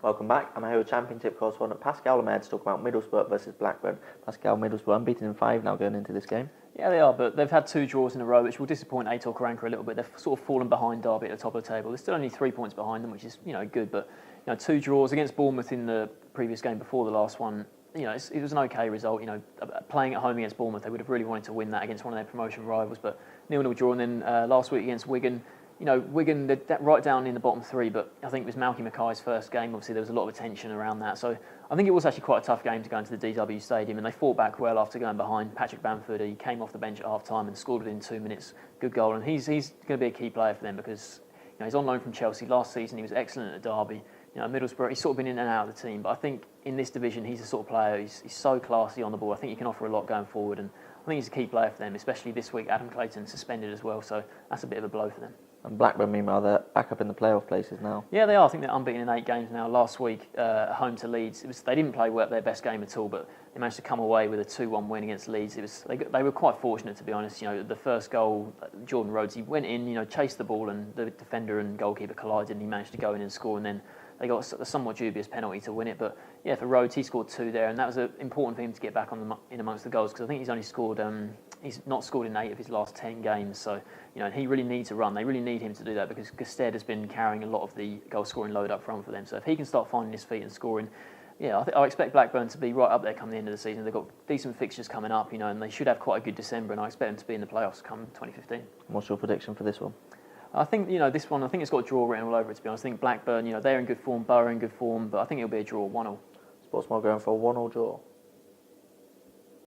Welcome back. I'm here with Championship correspondent Pascal Lemaire to talk about Middlesbrough versus Blackburn. Pascal, Middlesbrough unbeaten in 5 now going into this game. Yeah, they are, but they've had 2 draws in a row, which will disappoint Aitor Karanka a little bit. They've sort of fallen behind Derby at the top of the table. They're still only 3 points behind them, which is good. But 2 draws against Bournemouth in the previous game before the last one. It was an okay result. Playing at home against Bournemouth, they would have really wanted to win that against one of their promotion rivals. But 0-0 draw, and then last week against Wigan. Wigan, they're right down in the bottom 3, but I think it was Malky Mackay's first game. Obviously, there was a lot of attention around that. So I think it was actually quite a tough game to go into the DW Stadium, and they fought back well after going behind. Patrick Bamford, he came off the bench at half-time and scored within 2 minutes. Good goal, and he's going to be a key player for them because he's on loan from Chelsea. Last season, he was excellent at Derby. Middlesbrough, he's sort of been in and out of the team, but I think in this division, he's the sort of player, he's so classy on the ball. I think he can offer a lot going forward, and I think he's a key player for them, especially this week. Adam Clayton suspended as well, so that's a bit of a blow for them. And Blackburn, meanwhile, they're back up in the playoff places now. Yeah, they are. I think they're unbeaten in 8 games now. Last week, home to Leeds, they didn't play their best game at all, but they managed to come away with a 2-1 win against Leeds. They were quite fortunate, to be honest. The first goal, Jordan Rhodes, he went in, chased the ball, and the defender and goalkeeper collided, and he managed to go in and score, and then they got a somewhat dubious penalty to win it. But yeah, for Rhodes, he scored 2 there, and that was important for him to get back in amongst the goals, because I think he's only scored, he's not scored in 8 of his last 10 games. So, he really needs a run. They really need him to do that because Gusted has been carrying a lot of the goal-scoring load up front for them. So if he can start finding his feet and scoring, I expect Blackburn to be right up there come the end of the season. They've got decent fixtures coming up, and they should have quite a good December, and I expect them to be in the playoffs come 2015. What's your prediction for this one? I think, this one, I think it's got a draw written all over it, to be honest. I think Blackburn, they're in good form, Borough in good form, but I think it'll be a draw, 1-1. Sportsmore going for a 1-1 draw.